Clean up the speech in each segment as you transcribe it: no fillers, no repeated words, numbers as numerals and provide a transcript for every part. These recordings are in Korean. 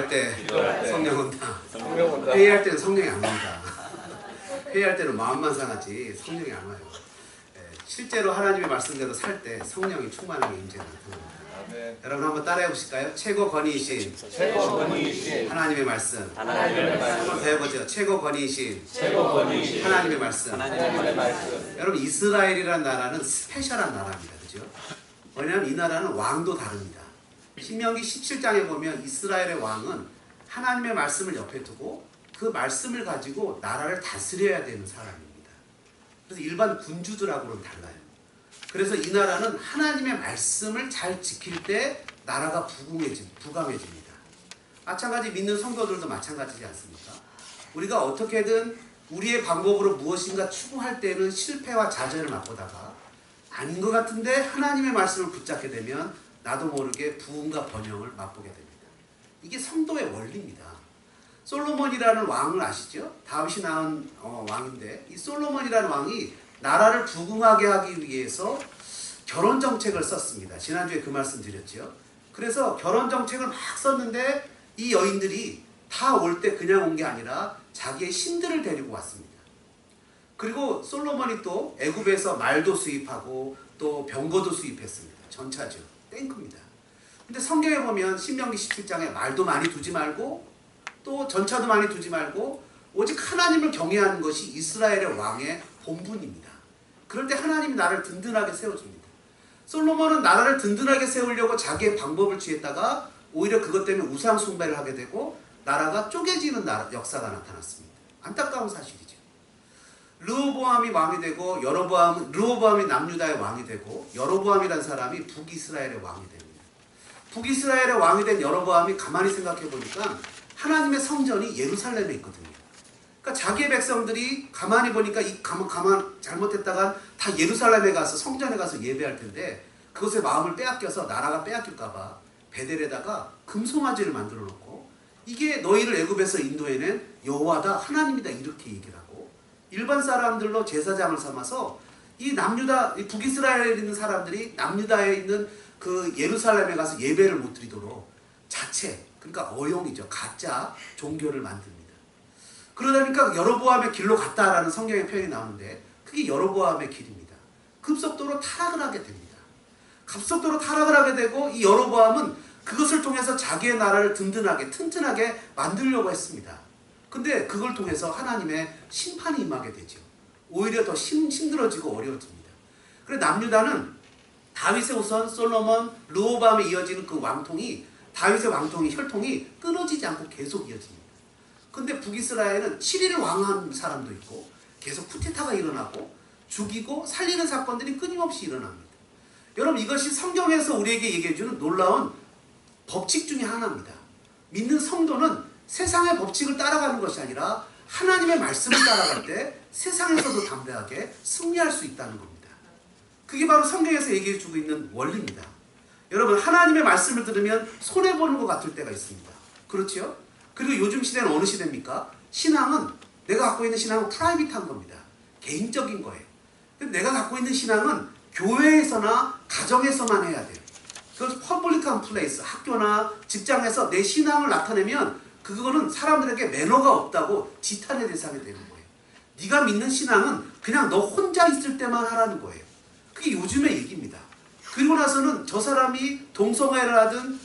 기도할 때 성령 온다. 회의할 때는 성령이 안 온다. 회의할 때는 마음만 상하지 성령이 안 와요. 실제로 하나님의 말씀대로 살 때 성령이 충만하게 임재가 나타납니다. 여러분 한번 따라해 보실까요? 최고 권위이신 하나님의 말씀. 한번 더 해보죠. 최고 권위이신 하나님의 말씀. 여러분 이스라엘이라는 나라는 스페셜한 나라입니다. 그죠? 왜냐하면 이 나라는 왕도 다릅니다. 신명기 17장에 보면 이스라엘의 왕은 하나님의 말씀을 옆에 두고 그 말씀을 가지고 나라를 다스려야 되는 사람입니다. 그래서 일반 군주들하고는 달라요. 그래서 이 나라는 하나님의 말씀을 잘 지킬 때 나라가 부강해집니다. 마찬가지 믿는 성도들도 마찬가지지 않습니까? 우리가 어떻게든 우리의 방법으로 무엇인가 추구할 때는 실패와 좌절을 맛보다가 아닌 것 같은데 하나님의 말씀을 붙잡게 되면 나도 모르게 부흥과 번영을 맛보게 됩니다. 이게 성도의 원리입니다. 솔로몬이라는 왕을 아시죠? 다윗이 낳은 왕인데 이 솔로몬이라는 왕이 나라를 부흥하게 하기 위해서 결혼 정책을 썼습니다. 지난주에 그 말씀 드렸죠. 그래서 결혼 정책을 막 썼는데 이 여인들이 다 올 때 그냥 온 게 아니라 자기의 신들을 데리고 왔습니다. 그리고 솔로몬이 또 애굽에서 말도 수입하고 또 병거도 수입했습니다. 전차죠. 탱크입니다. 근데 성경에 보면 신명기 17장에 말도 많이 두지 말고 또 전차도 많이 두지 말고 오직 하나님을 경외하는 것이 이스라엘의 왕의 본분입니다. 그럴 때 하나님이 나를 든든하게 세워줍니다. 솔로몬은 나라를 든든하게 세우려고 자기의 방법을 취했다가 오히려 그것 때문에 우상 숭배를 하게 되고 나라가 쪼개지는 역사가 나타났습니다. 안타까운 사실이죠. 르호보암이 왕이 되고 르호보암이 남유다의 왕이 되고 여로보암이라는 사람이 북이스라엘의 왕이 됩니다. 북이스라엘의 왕이 된 여로보암이 가만히 생각해 보니까 하나님의 성전이 예루살렘에 있거든요. 그러니까 자기의 백성들이 가만히 보니까 가만 잘못했다가 다 예루살렘에 가서 성전에 가서 예배할 텐데 그것에 마음을 빼앗겨서 나라가 빼앗길까봐 베델에다가 금송아지를 만들어 놓고 이게 너희를 애굽에서 인도해낸 여호와다 하나님이다 이렇게 얘기를 하고 일반 사람들로 제사장을 삼아서 이 남유다 북이스라엘에 있는 사람들이 남유다에 있는 그 예루살렘에 가서 예배를 못 드리도록 자체 그러니까 어용이죠. 가짜 종교를 만듭니다. 그러다 보니까 여로보암의 길로 갔다라는 성경의 표현이 나오는데 그게 여로보암의 길입니다. 급속도로 타락을 하게 됩니다. 급속도로 타락을 하게 되고 이 여로보암은 그것을 통해서 자기의 나라를 든든하게 튼튼하게 만들려고 했습니다. 근데 그걸 통해서 하나님의 심판이 임하게 되죠. 오히려 더 힘들어지고 어려워집니다. 그래서 남유다는 다윗의 후손 솔로몬, 르호보암에 이어지는 그 왕통이 다윗의 혈통이 끊어지지 않고 계속 이어집니다. 근데 북이스라엘은 7일을 왕한 사람도 있고 계속 쿠데타가 일어나고 죽이고 살리는 사건들이 끊임없이 일어납니다. 여러분 이것이 성경에서 우리에게 얘기해주는 놀라운 법칙 중에 하나입니다. 믿는 성도는 세상의 법칙을 따라가는 것이 아니라 하나님의 말씀을 따라갈 때 세상에서도 담대하게 승리할 수 있다는 겁니다. 그게 바로 성경에서 얘기해주고 있는 원리입니다. 여러분 하나님의 말씀을 들으면 손해보는 것 같을 때가 있습니다. 그렇죠? 그리고 요즘 시대는 어느 시대입니까? 신앙은 내가 갖고 있는 신앙은 프라이빗한 겁니다. 개인적인 거예요. 근데 내가 갖고 있는 신앙은 교회에서나 가정에서만 해야 돼요. 그래서 퍼블릭한 플레이스, 학교나 직장에서 내 신앙을 나타내면 그거는 사람들에게 매너가 없다고 지탄의 대상이 되는 거예요. 네가 믿는 신앙은 그냥 너 혼자 있을 때만 하라는 거예요. 그게 요즘의 얘기입니다. 그리고 나서는 저 사람이 동성애를 하든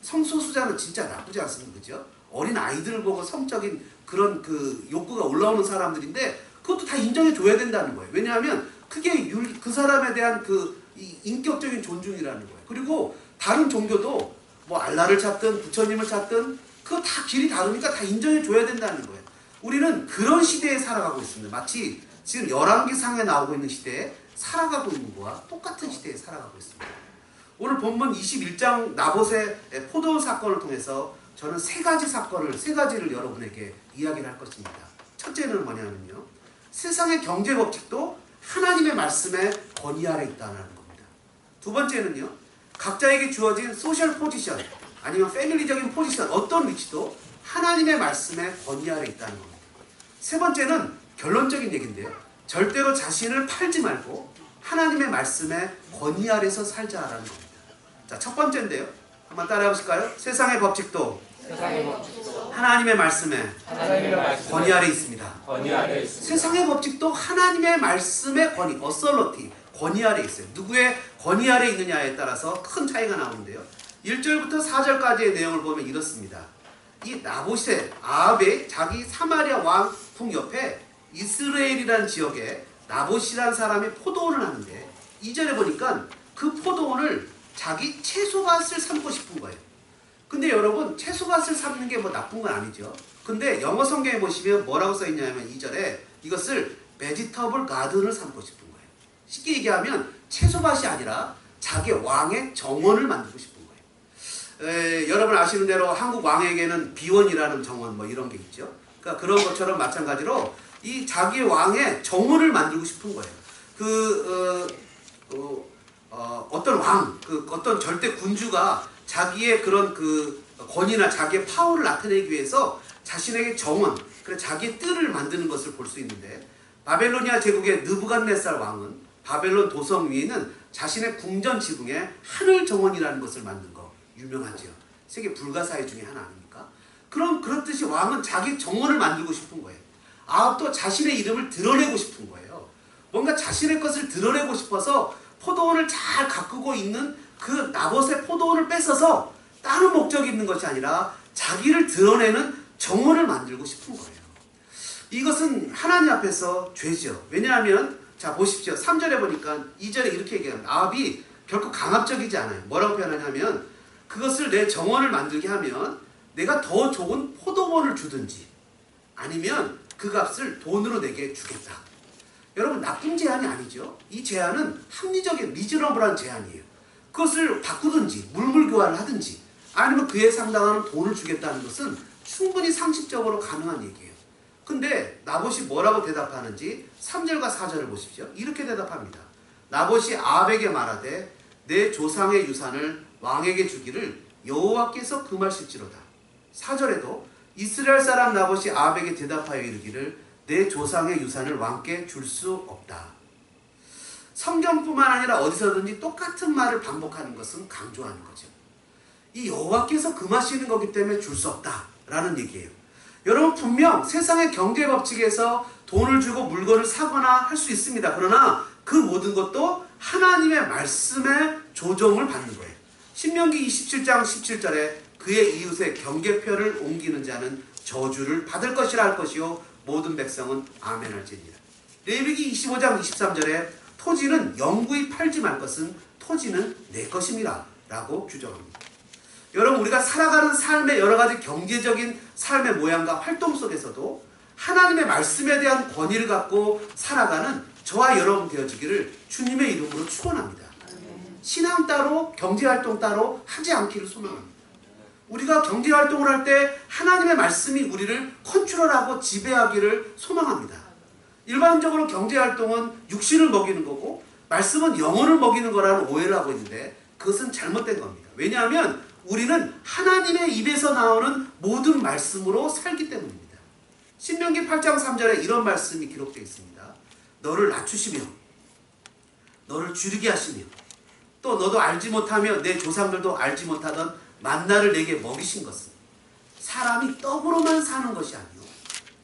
성소수자는 진짜 나쁘지 않습니다. 그죠? 어린 아이들을 보고 성적인 그런 그 욕구가 올라오는 사람들인데 그것도 다 인정해줘야 된다는 거예요. 왜냐하면 그게 그 사람에 대한 그 인격적인 존중이라는 거예요. 그리고 다른 종교도 뭐 알라를 찾든 부처님을 찾든 그거 다 길이 다르니까 다 인정해줘야 된다는 거예요. 우리는 그런 시대에 살아가고 있습니다. 마치 지금 열왕기상에 나오고 있는 시대에 살아가고 있는 거와 똑같은 시대에 살아가고 있습니다. 오늘 본문 21장 나봇의 포도 사건을 통해서 저는 세 가지를 여러분에게 이야기를 할 것입니다. 첫째는 뭐냐면요. 세상의 경제 법칙도 하나님의 말씀에 권위 아래 있다는 겁니다. 두 번째는요. 각자에게 주어진 소셜 포지션 아니면 패밀리적인 포지션 어떤 위치도 하나님의 말씀에 권위 아래 있다는 겁니다. 세 번째는 결론적인 얘기인데요. 절대로 자신을 팔지 말고 하나님의 말씀에 권위 아래서 살자라는 겁니다. 자, 첫 번째인데요. 한번 따라해 보실까요? 세상의 법칙도 하나님의 말씀에 권위 아래 있습니다. 세상의 법칙도 하나님의 말씀의 권위, 어설러티, 권위 아래 있어요. 누구의 권위 아래 있느냐에 따라서 큰 차이가 나오는데요. 1절부터 4절까지의 내용을 보면 이렇습니다. 이 나봇의 아합의 자기 사마리아 왕궁 옆에 이스라엘이라는 지역에 나봇이라는 사람이 포도원을 하는데 2절에 보니까 그 포도원을 자기 채소밭을 삼고 싶은 거예요. 근데 여러분, 채소밭을 삼는 게 뭐 나쁜 건 아니죠. 근데 영어 성경에 보시면 뭐라고 써있냐면 2절에 이것을 베지터블 가든을 삼고 싶은 거예요. 쉽게 얘기하면 채소밭이 아니라 자기 왕의 정원을 만들고 싶은 거예요. 여러분 아시는 대로 한국 왕에게는 비원이라는 정원 뭐 이런 게 있죠. 그러니까 그런 것처럼 마찬가지로 이 자기 왕의 정원을 만들고 싶은 거예요. 어떤 왕, 어떤 절대 군주가 자기의 그런 권위나 자기의 파워를 나타내기 위해서 자신에게 정원, 그래 자기의 뜰을 만드는 것을 볼 수 있는데, 바벨로니아 제국의 느부갓네살 왕은 바벨론 도성 위에 있는 자신의 궁전 지붕에 하늘 정원이라는 것을 만든 거 유명하죠. 세계 불가사의 중에 하나 아닙니까? 그렇듯이 왕은 자기 정원을 만들고 싶은 거예요. 아합도 자신의 이름을 드러내고 싶은 거예요. 뭔가 자신의 것을 드러내고 싶어서 포도원을 잘 가꾸고 있는 그 나봇의 포도원을 뺏어서 다른 목적이 있는 것이 아니라 자기를 드러내는 정원을 만들고 싶은 거예요. 이것은 하나님 앞에서 죄죠. 왜냐하면 자 보십시오. 3절에 보니까 2절에 이렇게 얘기합니다. 아합이 결코 강압적이지 않아요. 뭐라고 표현하냐면 그것을 내 정원을 만들게 하면 내가 더 좋은 포도원을 주든지 아니면 그 값을 돈으로 내게 주겠다. 여러분 나쁜 제안이 아니죠. 이 제안은 합리적인 리즈너블한 제안이에요. 그것을 바꾸든지 물물 교환을 하든지 아니면 그에 상당한 돈을 주겠다는 것은 충분히 상식적으로 가능한 얘기예요. 근데 나봇이 뭐라고 대답하는지 3절과 4절을 보십시오. 이렇게 대답합니다. 나봇이 아합에게 말하되 내 조상의 유산을 왕에게 주기를 여호와께서 금하실지로다. 4절에도 이스라엘 사람 나봇이 아합에게 대답하여 이르기를 내 조상의 유산을 왕께 줄 수 없다. 성경뿐만 아니라 어디서든지 똑같은 말을 반복하는 것은 강조하는 거죠. 이 여호와께서 금하시는 거기 때문에 줄 수 없다라는 얘기예요. 여러분 분명 세상의 경제 법칙에서 돈을 주고 물건을 사거나 할 수 있습니다. 그러나 그 모든 것도 하나님의 말씀에 조정을 받는 거예요. 신명기 27장 17절에 그의 이웃의 경계표를 옮기는 자는 저주를 받을 것이라 할 것이요 모든 백성은 아멘할지니라. 레위기 25장 23절에 토지는 영구히 팔지 말 것은 토지는 내 것입니다 라고 규정합니다. 여러분 우리가 살아가는 삶의 여러가지 경제적인 삶의 모양과 활동 속에서도 하나님의 말씀에 대한 권위를 갖고 살아가는 저와 여러분 되어지기를 주님의 이름으로 축원합니다. 신앙 따로 경제활동 따로 하지 않기를 소망합니다. 우리가 경제활동을 할 때 하나님의 말씀이 우리를 컨트롤하고 지배하기를 소망합니다. 일반적으로 경제활동은 육신을 먹이는 거고 말씀은 영혼을 먹이는 거라는 오해를 하고 있는데 그것은 잘못된 겁니다. 왜냐하면 우리는 하나님의 입에서 나오는 모든 말씀으로 살기 때문입니다. 신명기 8장 3절에 이런 말씀이 기록되어 있습니다. 너를 낮추시며 너를 줄이게 하시며 또 너도 알지 못하며 내 조상들도 알지 못하던 만나를 내게 먹이신 것은 사람이 떡으로만 사는 것이 아니요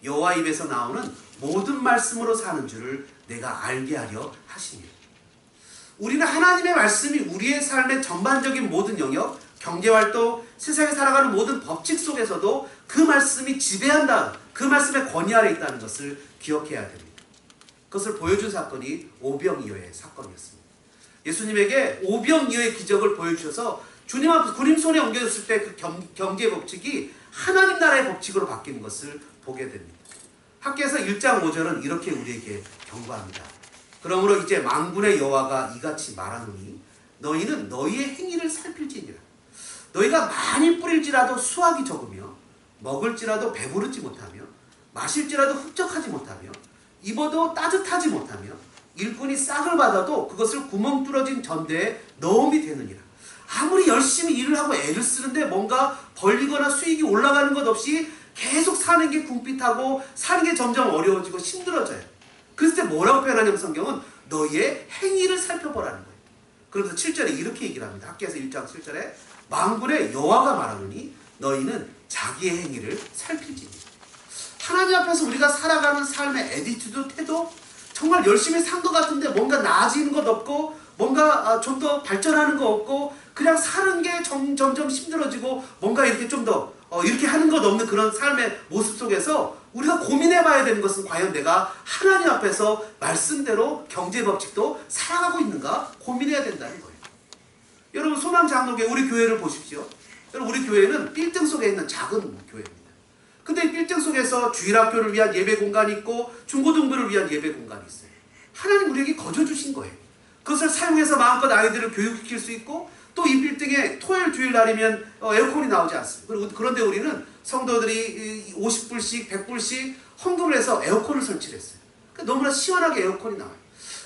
여호와 입에서 나오는 모든 말씀으로 사는 줄을 내가 알게 하려 하시니. 우리는 하나님의 말씀이 우리의 삶의 전반적인 모든 영역, 경제활동, 세상에 살아가는 모든 법칙 속에서도 그 말씀이 지배한다. 그 말씀의 권위 아래 있다는 것을 기억해야 됩니다. 그것을 보여준 사건이 오병이어의 사건이었습니다. 예수님에게 오병이어의 기적을 보여주셔서 주님 앞에 구림 손에 옮겨졌을 때 그 경제 법칙이 하나님 나라의 법칙으로 바뀌는 것을 보게 됩니다. 학개서 1장 5절은 이렇게 우리에게 경고합니다. 그러므로 이제 만군의 여호와가 이같이 말하노니 너희는 너희의 행위를 살필지니라. 너희가 많이 뿌릴지라도 수확이 적으며 먹을지라도 배부르지 못하며 마실지라도 흡족하지 못하며 입어도 따뜻하지 못하며 일꾼이 싹을 받아도 그것을 구멍 뚫어진 전대에 넣음이 되느니라. 아무리 열심히 일을 하고 애를 쓰는데 뭔가 벌리거나 수익이 올라가는 것 없이 계속 사는 게 궁핍하고 사는 게 점점 어려워지고 힘들어져요. 그래서 때 뭐라고 표현하냐면 성경은 너희의 행위를 살펴보라는 거예요. 그래서 7절에 이렇게 얘기를 합니다. 학개서 1장 7절에 만군의 여호와가 말하노니 너희는 자기의 행위를 살필지니. 하나님 앞에서 우리가 살아가는 삶의 애티튜드, 태도, 정말 열심히 산 것 같은데 뭔가 나아지는 것 없고 뭔가 좀 더 발전하는 거 없고 그냥 사는 게 점점 힘들어지고 뭔가 이렇게 좀 더 이렇게 하는 것 없는 그런 삶의 모습 속에서 우리가 고민해 봐야 되는 것은 과연 내가 하나님 앞에서 말씀대로 경제법칙도 살아가고 있는가 고민해야 된다는 거예요. 여러분, 소망장로교회 우리 교회를 보십시오. 여러분, 우리 교회는 빌딩 속에 있는 작은 교회입니다. 근데 이 빌딩 속에서 주일학교를 위한 예배 공간이 있고 중고등부를 위한 예배 공간이 있어요. 하나님 우리에게 거저 주신 거예요. 그것을 사용해서 마음껏 아이들을 교육시킬 수 있고 또 이 빌딩에 토요일 주일 날이면 에어컨이 나오지 않습니다. 그런데 우리는 성도들이 50불씩 100불씩 헌금을 해서 에어컨을 설치를 했어요. 그러니까 너무나 시원하게 에어컨이 나와요.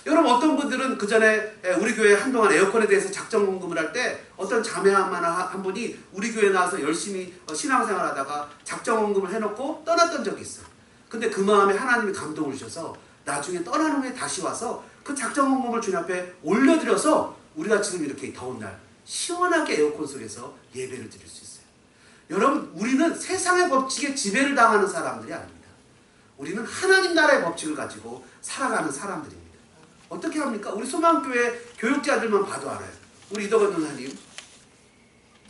여러분, 어떤 분들은 그 전에 우리 교회 한동안 에어컨에 대해서 작정 헌금을 할 때 어떤 자매 한 분이 우리 교회에 나와서 열심히 신앙생활 하다가 작정 헌금을 해놓고 떠났던 적이 있어요. 근데 그 마음에 하나님이 감동을 주셔서 나중에 떠난 후에 다시 와서 그 작정 헌금을 주님 앞에 올려드려서 우리가 지금 이렇게 더운 날 시원하게 에어컨 속에서 예배를 드릴 수 있어요. 여러분, 우리는 세상의 법칙에 지배를 당하는 사람들이 아닙니다. 우리는 하나님 나라의 법칙을 가지고 살아가는 사람들입니다. 어떻게 합니까? 우리 소망교회 교육자들만 봐도 알아요. 우리 이덕원 전사님,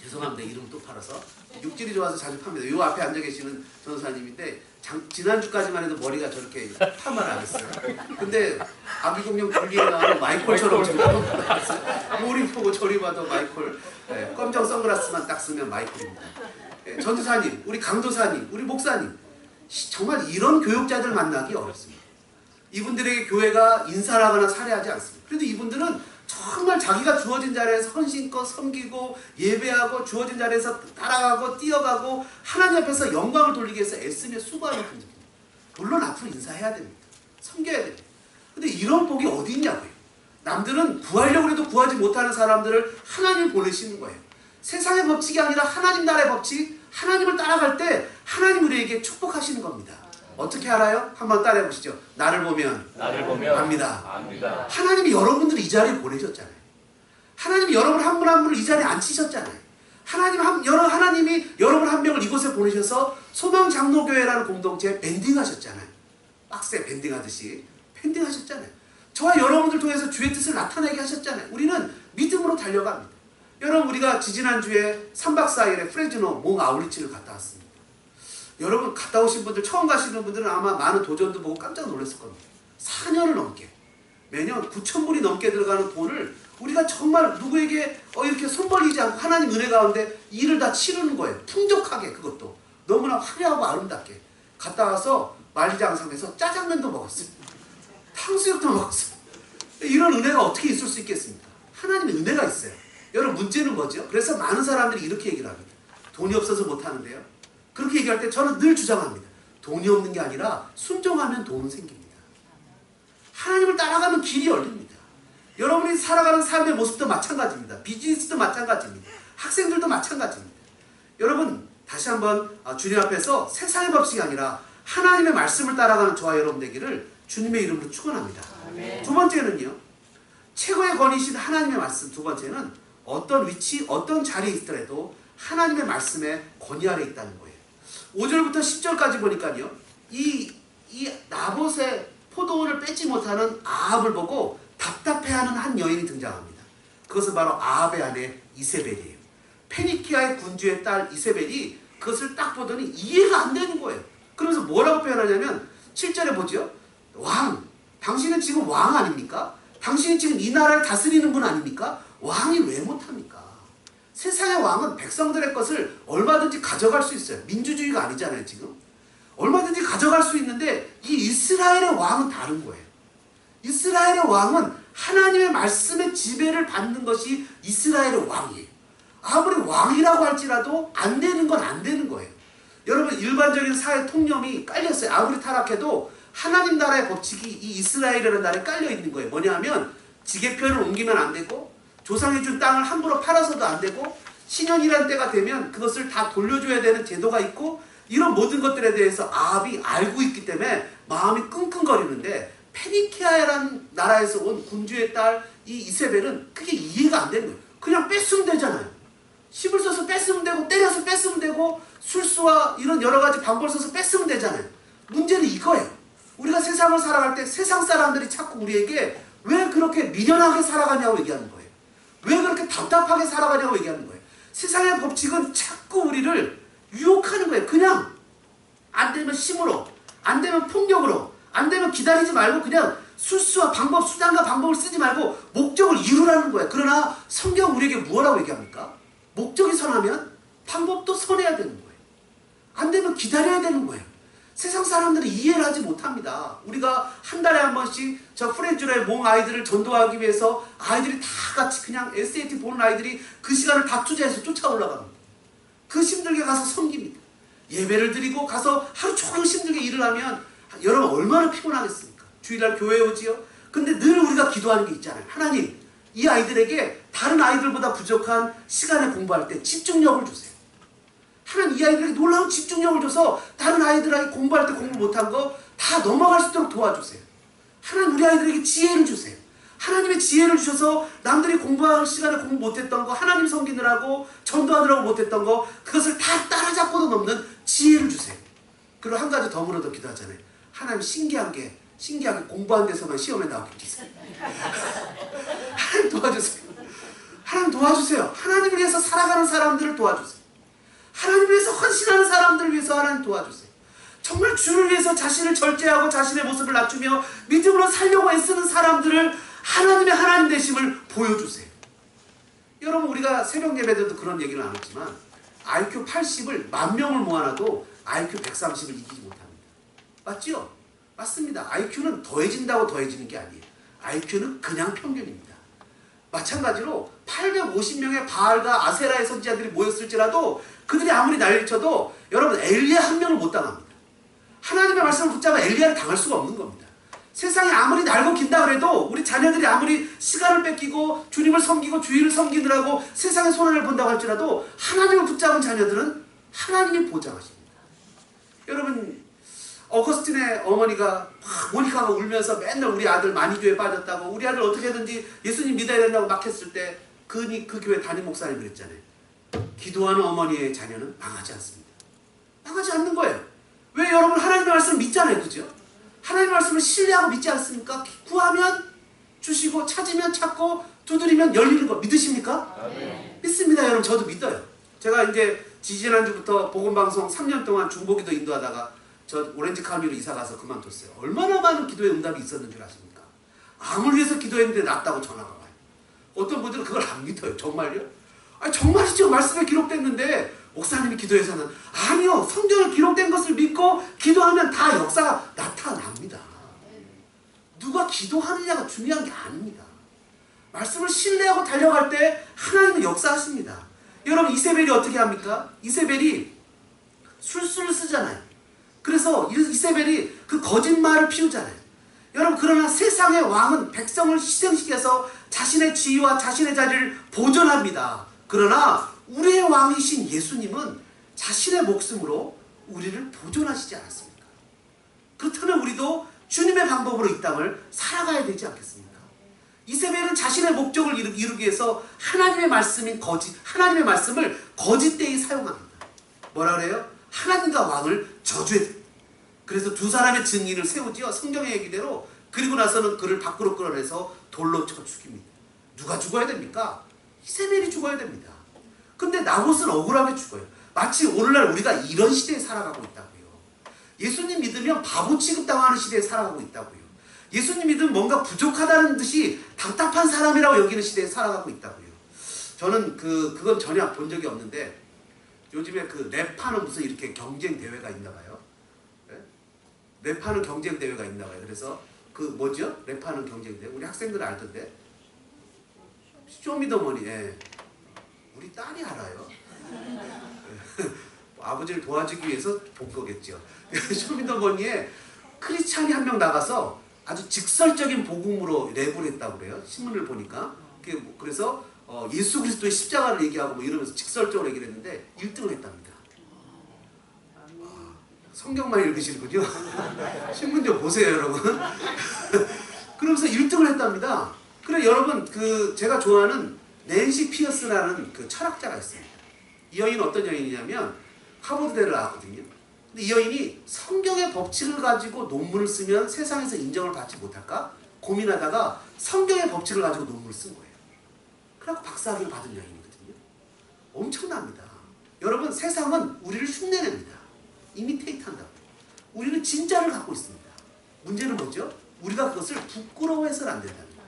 죄송합니다. 이름 또 팔아서 육질이 좋아서 자주 팝니다. 요 앞에 앉아 계시는 전사님인데 지난주까지만 해도 머리가 저렇게 파마를 안 했어요. 근데 아기공룡 둘리에 나오는 마이콜처럼 지금 요리 보고 저리 봐도 마이콜. 검정 선글라스만 딱 쓰면 마이콜입니다. 전도사님, 우리 강도사님, 우리 목사님, 정말 이런 교육자들 만나기 어렵습니다. 이분들에게 교회가 인사를 하거나 살해하지 않습니다. 그런데 이분들은 정말 자기가 주어진 자리에서 헌신껏 섬기고 예배하고 주어진 자리에서 따라가고 뛰어가고 하나님 앞에서 영광을 돌리기 위해서 애쓰며 수고하는 분들입니다. 물론 앞으로 인사해야 됩니다. 섬겨야 됩니다. 근데 이런 복이 어디 있냐고요. 남들은 구하려고 해도 구하지 못하는 사람들을 하나님 보내시는 거예요. 세상의 법칙이 아니라 하나님 나라의 법칙, 하나님을 따라갈 때 하나님 우리에게 축복하시는 겁니다. 어떻게 알아요? 한번 따라해 보시죠. 나를 보면 압니다. 하나님이 여러분들을 이 자리에 보내셨잖아요. 하나님이 여러분 한 분 한 분을 이 자리에 앉히셨잖아요. 하나님이 여러분 한 명을 이곳에 보내셔서 소망장로교회라는 공동체에 밴딩하셨잖아요. 박스에 밴딩하듯이 밴딩하셨잖아요. 저와 여러분들 통해서 주의 뜻을 나타내게 하셨잖아요. 우리는 믿음으로 달려갑니다. 여러분, 우리가 지지난주에 3박 4일에 프레즈노 몽 아울리치를 갔다 왔습니다. 여러분, 갔다 오신 분들, 처음 가시는 분들은 아마 많은 도전도 보고 깜짝 놀랐을 겁니다. 4년을 넘게 매년 9,000불이 넘게 들어가는 돈을 우리가 정말 누구에게 이렇게 손 벌리지 않고 하나님 은혜 가운데 일을 다 치르는 거예요. 풍족하게, 그것도 너무나 화려하고 아름답게 갔다 와서 만리장성에서 짜장면도 먹었어요. 탕수육도 먹었어요. 이런 은혜가 어떻게 있을 수 있겠습니까? 하나님의 은혜가 있어요. 여러분, 문제는 뭐죠? 그래서 많은 사람들이 이렇게 얘기를 합니다. 돈이 없어서 못하는데요. 그렇게 얘기할 때 저는 늘 주장합니다. 돈이 없는 게 아니라 순종하면 돈은 생깁니다. 하나님을 따라가면 길이 열립니다. 여러분이 살아가는 삶의 모습도 마찬가지입니다. 비즈니스도 마찬가지입니다. 학생들도 마찬가지입니다. 여러분, 다시 한번 주님 앞에서 세상의 법칙이 아니라 하나님의 말씀을 따라가는 저와 여러분 되기를 주님의 이름으로 축원합니다. 두 번째는요, 최고의 권위이신 하나님의 말씀. 두 번째는 어떤 위치, 어떤 자리에 있더라도 하나님의 말씀에 권위 아래 있다는 거예요. 5절부터 10절까지 보니까요, 이 나봇의 포도원을 뺏지 못하는 아합을 보고 답답해하는 한 여인이 등장합니다. 그것은 바로 아합의 아내 이세벨이에요. 페니키아의 군주의 딸 이세벨이 그것을 딱 보더니 이해가 안 되는 거예요. 그러면서 뭐라고 표현하냐면 7절에 보죠. 왕, 당신은 지금 왕 아닙니까? 당신이 지금 이 나라를 다스리는 분 아닙니까? 왕이 왜 못합니까? 세상의 왕은 백성들의 것을 얼마든지 가져갈 수 있어요. 민주주의가 아니잖아요, 지금. 얼마든지 가져갈 수 있는데 이 이스라엘의 왕은 다른 거예요. 이스라엘의 왕은 하나님의 말씀의 지배를 받는 것이 이스라엘의 왕이에요. 아무리 왕이라고 할지라도 안 되는 건 안 되는 거예요. 여러분, 일반적인 사회 통념이 깔렸어요. 아무리 타락해도 하나님 나라의 법칙이 이 이스라엘이라는 나라에 깔려 있는 거예요. 뭐냐 하면 지게편을 옮기면 안 되고 조상이 준 땅을 함부로 팔아서도 안 되고 신년이라는 때가 되면 그것을 다 돌려줘야 되는 제도가 있고 이런 모든 것들에 대해서 아합이 알고 있기 때문에 마음이 끙끙거리는데 페니키아라는 나라에서 온 군주의 딸 이 이세벨은 그게 이해가 안 되는 거예요. 그냥 뺐으면 되잖아요. 힘을 써서 뺐으면 되고 때려서 뺐으면 되고 술수와 이런 여러 가지 방법을 써서 뺐으면 되잖아요. 문제는 이거예요. 우리가 세상을 살아갈 때 세상 사람들이 자꾸 우리에게 왜 그렇게 미련하게 살아가냐고 얘기하는 거예요. 왜 그렇게 답답하게 살아가냐고 얘기하는 거예요. 세상의 법칙은 자꾸 우리를 유혹하는 거예요. 그냥 안 되면 힘으로, 안 되면 폭력으로, 안 되면 기다리지 말고 그냥 술수와 방법, 수단과 방법을 쓰지 말고 목적을 이루라는 거예요. 그러나 성경 우리에게 뭐라고 얘기합니까? 목적이 선하면 방법도 선해야 되는 거예요. 안 되면 기다려야 되는 거예요. 세상 사람들은 이해를 하지 못합니다. 우리가 한 달에 한 번씩 저 프레주라의 몽 아이들을 전도하기 위해서 아이들이 다 같이 그냥 SAT 보는 아이들이 그 시간을 다 투자해서 쫓아 올라갑니다. 그 힘들게 가서 섬깁니다. 예배를 드리고 가서 하루 종일 힘들게 일을 하면 여러분 얼마나 피곤하겠습니까? 주일날 교회에 오지요? 근데 늘 우리가 기도하는 게 있잖아요. 하나님, 이 아이들에게 다른 아이들보다 부족한 시간에 공부할 때 집중력을 주세요. 하나님, 이 아이들에게 놀라운 집중력을 줘서 다른 아이들에게 공부할 때 공부 못한 거 다 넘어갈 수 있도록 도와주세요. 하나님, 우리 아이들에게 지혜를 주세요. 하나님의 지혜를 주셔서 남들이 공부할 시간에 공부 못했던 거, 하나님 섬기느라고 전도하느라고 못했던 거, 그것을 다 따라잡고도 넘는 지혜를 주세요. 그리고 한 가지 더 물어 더 기도하잖아요. 하나님, 신기하게 공부한 데서만 시험에 나오게 해주세요. 하나님 도와주세요. 하나님 도와주세요. 하나님을 위해서 살아가는 사람들을 도와주세요. 하나님을 위해서 헌신하는 사람들을 위해서 하나님 도와주세요. 정말 주를 위해서 자신을 절제하고 자신의 모습을 낮추며 믿음으로 살려고 애쓰는 사람들을 하나님의 하나님 되심을 보여주세요. 여러분, 우리가 새벽 예배 때도 그런 얘기를 나눴지만 IQ 80을 10,000명을 모아놔도 IQ 130을 이기지 못합니다. 맞죠? 맞습니다. IQ는 더해진다고 더해지는 게 아니에요. IQ는 그냥 평균입니다. 마찬가지로 850명의 바알과 아세라의 선지자들이 모였을지라도 그들이 아무리 난리를 쳐도 여러분 엘리야 한 명을 못 당합니다. 하나님의 말씀을 붙잡아 엘리야를 당할 수가 없는 겁니다. 세상이 아무리 날고 긴다 그래도 우리 자녀들이 아무리 시간을 뺏기고 주님을 섬기고 주의를 섬기느라고 세상의 손해를 본다고 할지라도 하나님을 붙잡은 자녀들은 하나님이 보장하십니다. 여러분, 어거스틴의 어머니가 모니카가 울면서 맨날 우리 아들 만이교에 빠졌다고, 우리 아들 어떻게든지 예수님 믿어야 된다고 막 했을 때 그 교회 담임 목사님 그랬잖아요. 기도하는 어머니의 자녀는 망하지 않습니다. 망하지 않는 거예요. 왜? 여러분 하나님의 말씀을 믿잖아요. 그죠? 하나님의 말씀을 신뢰하고 믿지 않습니까? 구하면 주시고 찾으면 찾고 두드리면 열리는 거 믿으십니까? 네. 믿습니다. 여러분, 저도 믿어요. 제가 이제 지지난주부터 복음방송 3년 동안 중보기도 인도하다가 저 오렌지 카운티로 이사가서 그만뒀어요. 얼마나 많은 기도의 응답이 있었는 줄 아십니까? 암을 위해서 기도했는데 낫다고 전화가 와요. 어떤 분들은 그걸 안 믿어요. 정말요? 아니, 정말이죠. 말씀에 기록됐는데 목사님이 기도해서는 아니요. 성경에 기록된 것을 믿고 기도하면 다 역사가 나타납니다. 누가 기도하느냐가 중요한 게 아닙니다. 말씀을 신뢰하고 달려갈 때 하나님은 역사하십니다. 여러분, 이세벨이 어떻게 합니까? 이세벨이 술수를 쓰잖아요. 그래서 이세벨이 그 거짓말을 피우잖아요. 여러분, 그러나 세상의 왕은 백성을 희생시켜서 자신의 지위와 자신의 자리를 보존합니다. 그러나 우리의 왕이신 예수님은 자신의 목숨으로 우리를 보존하시지 않았습니까? 그렇다면 우리도 주님의 방법으로 이 땅을 살아가야 되지 않겠습니까? 이세벨은 자신의 목적을 이루기 위해서 하나님의 말씀인 하나님의 말씀을 거짓되이 사용합니다. 뭐라 그래요? 하나님과 왕을 저주해야 됩니다. 그래서 두 사람의 증인을 세우지요. 성경의 얘기대로. 그리고 나서는 그를 밖으로 끌어내서 돌로 쳐 죽입니다. 누가 죽어야 됩니까? 이세벨이 죽어야 됩니다. 근데 나봇은 억울하게 죽어요. 마치 오늘날 우리가 이런 시대에 살아가고 있다고요. 예수님 믿으면 바보 취급당하는 시대에 살아가고 있다고요. 예수님 믿으면 뭔가 부족하다는 듯이 답답한 사람이라고 여기는 시대에 살아가고 있다고요. 저는 그건 전혀 본 적이 없는데 요즘에 그 랩하는 무슨 이렇게 경쟁 대회가 있나 봐요. 네? 랩하는 경쟁 대회가 있나 봐요. 그래서 그 뭐죠? 랩하는 경쟁 대회. 우리 학생들은 알던데. 쇼미더머니. 예. 우리 딸이 알아요. 아버지를 도와주기 위해서 본 거겠죠. 쇼미더머니에 크리스찬이 한 명 나가서 아주 직설적인 복음으로 랩을 했다고 그래요. 신문을 보니까. 그래서 예수 그리스도의 십자가를 얘기하고 뭐 이러면서 직설적으로 얘기를 했는데 1등을 했답니다. 성경만 읽으시는군요. 신문 좀 보세요, 여러분. 그러면서 1등을 했답니다. 그래, 여러분, 제가 좋아하는 낸시 피어스라는 그 철학자가 있습니다. 이 여인은 어떤 여인이냐면 하버드대를 나왔거든요. 근데 이 여인이 성경의 법칙을 가지고 논문을 쓰면 세상에서 인정을 받지 못할까 고민하다가 성경의 법칙을 가지고 논문을 쓴 거예요. 그래서 박사학위를 받은 여인이거든요. 엄청납니다. 여러분, 세상은 우리를 흉내냅니다. 이미테이트 한다고. 우리는 진짜를 갖고 있습니다. 문제는 뭐죠? 우리가 그것을 부끄러워해서는 안 된다는 거예요.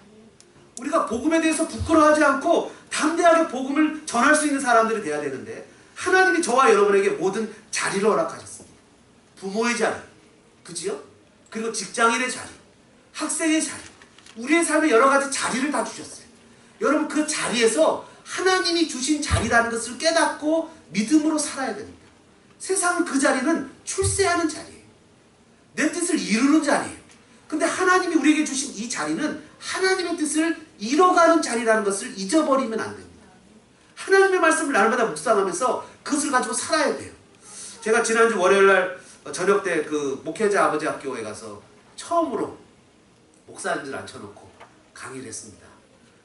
우리가 복음에 대해서 부끄러워하지 않고 담대하게 복음을 전할 수 있는 사람들이 돼야 되는데, 하나님이 저와 여러분에게 모든 자리를 허락하셨습니다. 부모의 자리, 그지요? 그리고 직장인의 자리, 학생의 자리, 우리의 삶에 여러 가지 자리를 다 주셨어요. 여러분, 그 자리에서 하나님이 주신 자리라는 것을 깨닫고 믿음으로 살아야 됩니다. 세상은 그 자리는 출세하는 자리예요. 내 뜻을 이루는 자리예요. 근데 하나님이 우리에게 주신 이 자리는 하나님의 뜻을 이뤄가는 자리라는 것을 잊어버리면 안 됩니다. 하나님의 말씀을 날마다 묵상하면서 그것을 가지고 살아야 돼요. 제가 지난주 월요일날 저녁 때 그 목회자 아버지 학교에 가서 처음으로 목사님들 앉혀놓고 강의를 했습니다.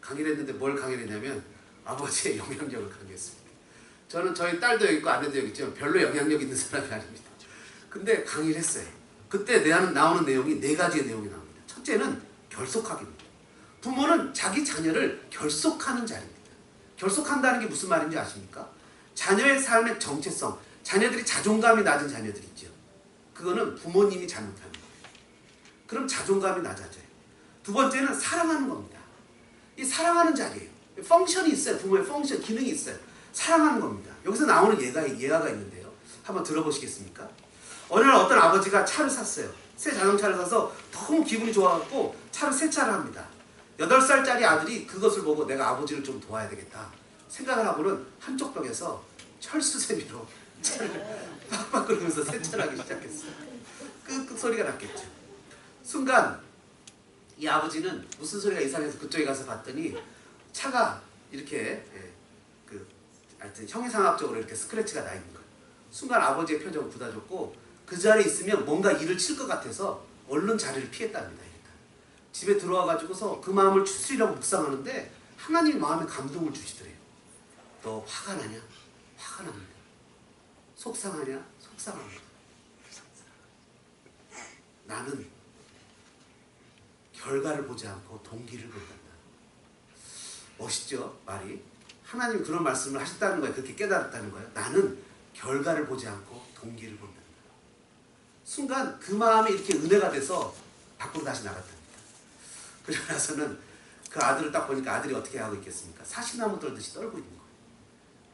강의를 했는데 뭘 강의를 했냐면 아버지의 영향력을 강의했습니다. 저는 저희 딸도 여기 있고 아내도 여기 있지만 별로 영향력 있는 사람이 아닙니다. 근데 강의를 했어요. 그때 나오는 내용이 4가지의 내용이 나옵니다. 첫째는 결속하기입니다. 부모는 자기 자녀를 결속하는 자리입니다. 결속한다는 게 무슨 말인지 아십니까? 자녀의 삶의 정체성, 자녀들이 자존감이 낮은 자녀들 있죠. 그거는 부모님이 잘못하는 거예요. 그럼 자존감이 낮아져요. 두 번째는 사랑하는 겁니다. 이 사랑하는 자리예요. 펑션이 있어요. 부모의 펑션, 기능이 있어요. 사랑하는 겁니다. 여기서 나오는 예화가 있는데요. 한번 들어보시겠습니까? 어느 날 어떤 아버지가 차를 샀어요. 새 자동차를 사서 너무 기분이 좋아갖고 차를 세차를 합니다. 8살짜리 아들이 그것을 보고 내가 아버지를 좀 도와야 되겠다 생각을 하고는 한쪽 벽에서 철수세미로 차를 빡빡 끓으면서 세차를 하기 시작했어요. 끄끄 소리가 났겠죠. 순간 이 아버지는 무슨 소리가 이상해서 그쪽에 가서 봤더니 차가 이렇게 하여튼 형이상학적으로 이렇게 스크래치가 나 있는 거예요. 순간 아버지의 표정은 굳어졌고 그 자리에 있으면 뭔가 일을 칠 것 같아서 얼른 자리를 피했답니다. 일단 집에 들어와가지고서 그 마음을 추스리려고 묵상하는데 하나님이 마음에 감동을 주시더래요. 너 화가 나냐? 화가 납니다. 속상하냐? 속상합니다. 나는 결과를 보지 않고 동기를 본단다. 멋있죠? 말이. 하나님이 그런 말씀을 하셨다는 거예요. 그렇게 깨달았다는 거예요. 나는 결과를 보지 않고 동기를 본단다. 순간 그 마음이 이렇게 은혜가 돼서 밖으로 다시 나갔답니다. 그러고 나서는 그 아들을 딱 보니까 아들이 어떻게 하고 있겠습니까? 사시나무 떨듯이 떨고 있는 거예요.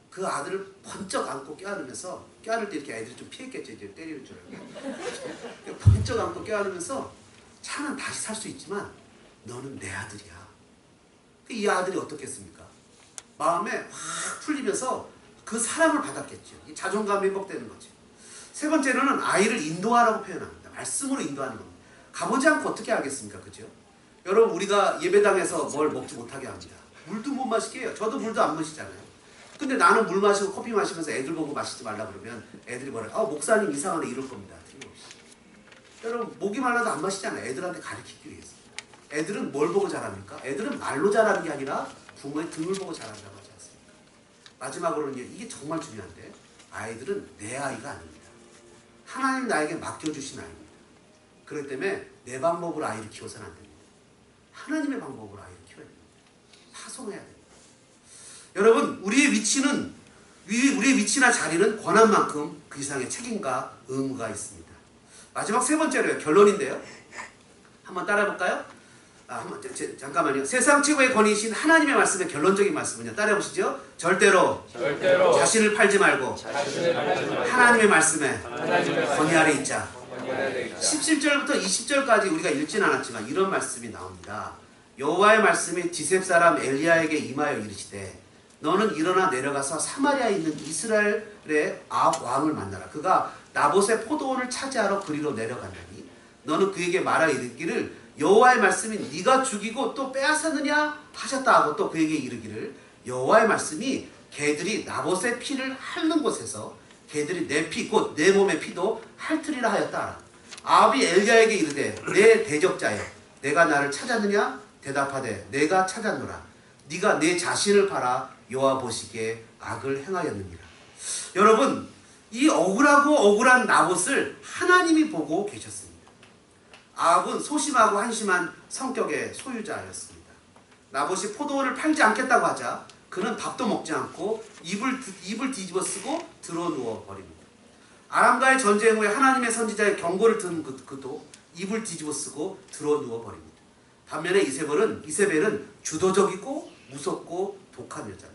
그 아들을 번쩍 안고 껴안으면서, 껴안을 때 이렇게 애들이 좀 피했겠죠. 이제 때리는 줄 알고. 번쩍 안고 껴안으면서 차는 다시 살 수 있지만 너는 내 아들이야. 이 아들이 어떻겠습니까? 마음에 확 풀리면서 그 사랑을 받았겠죠. 자존감이 회복되는 거죠. 세 번째로는 아이를 인도하라고 표현합니다. 말씀으로 인도하는 겁니다. 가보지 않고 어떻게 하겠습니까? 그죠? 여러분, 우리가 예배당에서 뭘 먹지 못하게 합니다. 물도 못 마시게 해요. 저도 물도 안 마시잖아요. 근데 나는 물 마시고 커피 마시면서 애들 보고 마시지 말라 그러면 애들이 뭐래? 목사님 이상하네 이럴 겁니다. 틀림없이. 여러분, 목이 말라도 안 마시잖아요. 애들한테 가르치기 위해서. 애들은 뭘 보고 자랍니까? 애들은 말로 자라는 게 아니라 부모의 등을 보고 자란다고 하지 않습니까? 마지막으로는 이게 정말 중요한데, 아이들은 내 아이가 아닙니다. 하나님 나에게 맡겨주신 아이입니다. 그렇기 때문에 내 방법으로 아이를 키워서는 안 됩니다. 하나님의 방법으로 아이를 키워야 됩니다. 파송해야 됩니다. 여러분, 우리의 위치나 자리는 권한 만큼 그 이상의 책임과 의무가 있습니다. 마지막 세 번째로요. 결론인데요. 한번 따라해볼까요? 잠깐만요. 세상 최고의 권위이신 하나님의 말씀의 결론적인 말씀은요. 따라해보시죠. 절대로 자신을 팔지 말고 하나님의 말씀에 권위 아래 있자. 17절부터 20절까지 우리가 읽진 않았지만 이런 말씀이 나옵니다. 여호와의 말씀이 디셉 사람 엘리야에게 임하여 이르시되 너는 일어나 내려가서 사마리아에 있는 이스라엘의 아합 왕을 만나라. 그가 나봇의 포도원을 차지하러 그리로 내려간다니 너는 그에게 말하 이르기를 여호와의 말씀이 네가 죽이고 또 빼앗았느냐 하셨다 하고 또 그에게 이르기를 여호와의 말씀이 개들이 나봇의 피를 핥는 곳에서 개들이 내 피 곧 내 몸의 피도 핥으리라 하였다. 아합이 엘리야에게 이르되 내 대적자여 내가 나를 찾았느냐 대답하되 내가 찾았노라. 네가 내 자신을 팔아 여호와 보시기에 악을 행하였느니라. 여러분, 이 억울한 나봇을 하나님이 보고 계셨습니다. 아합은 소심하고 한심한 성격의 소유자였습니다. 나봇이 포도원을 팔지 않겠다고 하자 그는 밥도 먹지 않고 입을 뒤집어 쓰고 드러누워 버립니다. 아람과의 전쟁 후에 하나님의 선지자의 경고를 들은 그도 입을 뒤집어 쓰고 드러누워 버립니다. 반면에 이세벨은 주도적이고 무섭고 독한 여자입니다.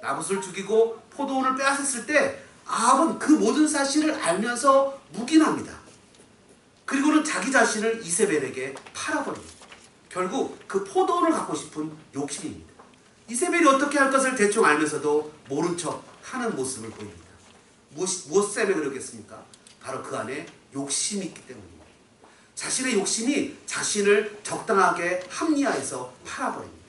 나봇을 죽이고 포도원을 빼앗았을 때 아합은 그 모든 사실을 알면서 묵인합니다. 그리고는 자기 자신을 이세벨에게 팔아버립니다. 결국 그 포도원을 갖고 싶은 욕심입니다. 이세벨이 어떻게 할 것을 대충 알면서도 모른 척 하는 모습을 보입니다. 무엇 때문에 그러겠습니까? 바로 그 안에 욕심이 있기 때문입니다. 자신의 욕심이 자신을 적당하게 합리화해서 팔아버립니다.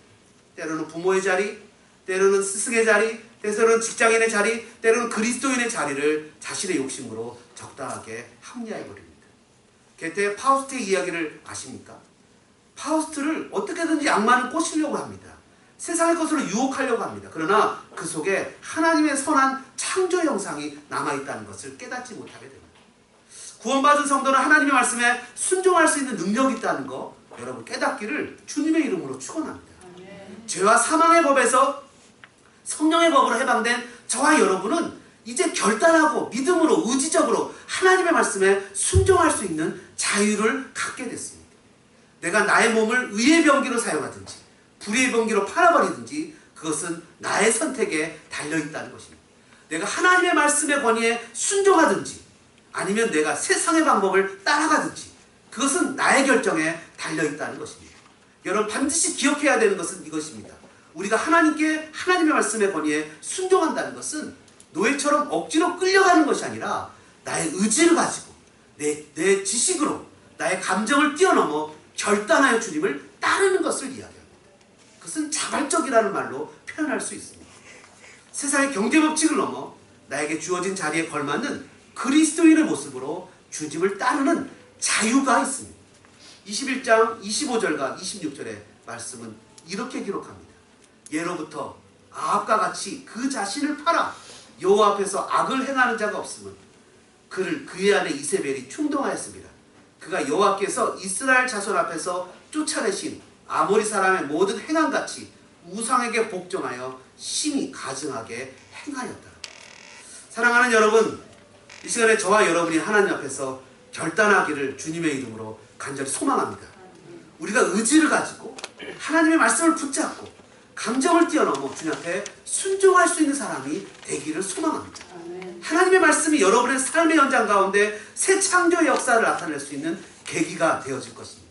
때로는 부모의 자리, 때로는 스승의 자리, 때로는 직장인의 자리, 때로는 그리스도인의 자리를 자신의 욕심으로 적당하게 합리화해버립니다. 게테 파우스트의 이야기를 아십니까? 파우스트를 어떻게든지 악마는 꼬시려고 합니다. 세상의 것으로 유혹하려고 합니다. 그러나 그 속에 하나님의 선한 창조 형상이 남아있다는 것을 깨닫지 못하게 됩니다. 구원받은 성도는 하나님의 말씀에 순종할 수 있는 능력이 있다는 거 여러분 깨닫기를 주님의 이름으로 축원합니다. 죄와 사망의 법에서 성령의 법으로 해방된 저와 여러분은 이제 결단하고 믿음으로 의지적으로 하나님의 말씀에 순종할 수 있는 자유를 갖게 됐습니다. 내가 나의 몸을 의의 병기로 사용하든지 불의의 병기로 팔아버리든지 그것은 나의 선택에 달려있다는 것입니다. 내가 하나님의 말씀의 권위에 순종하든지 아니면 내가 세상의 방법을 따라가든지 그것은 나의 결정에 달려있다는 것입니다. 여러분 반드시 기억해야 되는 것은 이것입니다. 우리가 하나님의 말씀의 권위에 순종한다는 것은 노예처럼 억지로 끌려가는 것이 아니라 나의 의지를 가지고 내 지식으로 나의 감정을 뛰어넘어 결단하여 주님을 따르는 것을 이야기합니다. 그것은 자발적이라는 말로 표현할 수 있습니다. 세상의 경제법칙을 넘어 나에게 주어진 자리에 걸맞는 그리스도인의 모습으로 주님을 따르는 자유가 있습니다. 21장 25절과 26절의 말씀은 이렇게 기록합니다. 예로부터 아합과 같이 그 자신을 팔아 여호와 앞에서 악을 행하는 자가 없으면 그의 아내 이세벨이 충동하였습니다. 그가 여호와께서 이스라엘 자손 앞에서 쫓아내신 아모리 사람의 모든 행함같이 우상에게 복종하여 심히 가증하게 행하였다. 사랑하는 여러분, 이 시간에 저와 여러분이 하나님 앞에서 결단하기를 주님의 이름으로 간절히 소망합니다. 우리가 의지를 가지고 하나님의 말씀을 붙잡고 감정을 뛰어넘어 주님 앞에 순종할 수 있는 사람이 되기를 소망합니다. 하나님의 말씀이 여러분의 삶의 현장 가운데 새 창조의 역사를 나타낼 수 있는 계기가 되어질 것입니다.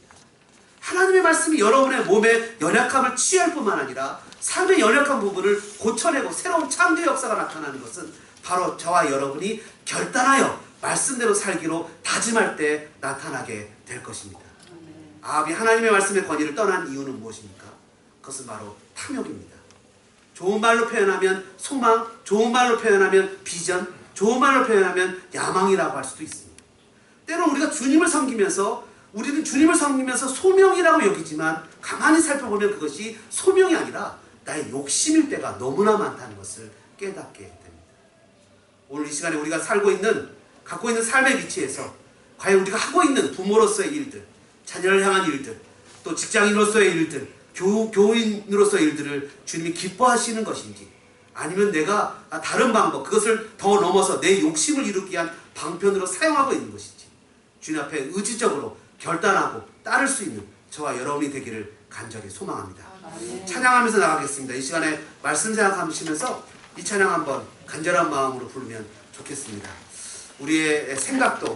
하나님의 말씀이 여러분의 몸의 연약함을 치유할 뿐만 아니라 삶의 연약한 부분을 고쳐내고 새로운 창조 역사가 나타나는 것은 바로 저와 여러분이 결단하여 말씀대로 살기로 다짐할 때 나타나게 될 것입니다. 아합이 하나님의 말씀의 권위를 떠난 이유는 무엇입니까? 그것은 바로 탐욕입니다. 좋은 말로 표현하면 소망, 좋은 말로 표현하면 비전, 좋은 말로 표현하면 야망이라고 할 수도 있습니다. 때로 우리가 우리는 주님을 섬기면서 소명이라고 여기지만 가만히 살펴보면 그것이 소명이 아니라 나의 욕심일 때가 너무나 많다는 것을 깨닫게 됩니다. 오늘 이 시간에 우리가 갖고 있는 삶의 위치에서 과연 우리가 하고 있는 부모로서의 일들, 자녀를 향한 일들, 또 직장인으로서의 일들, 교인으로서의 일들을 주님이 기뻐하시는 것인지 아니면 내가 다른 방법, 그것을 더 넘어서 내 욕심을 이루기 위한 방편으로 사용하고 있는 것인지 주님 앞에 의지적으로 결단하고 따를 수 있는 저와 여러분이 되기를 간절히 소망합니다. 찬양하면서 나가겠습니다. 이 시간에 말씀 생각하시면서 이 찬양 한번 간절한 마음으로 부르면 좋겠습니다. 우리의 생각도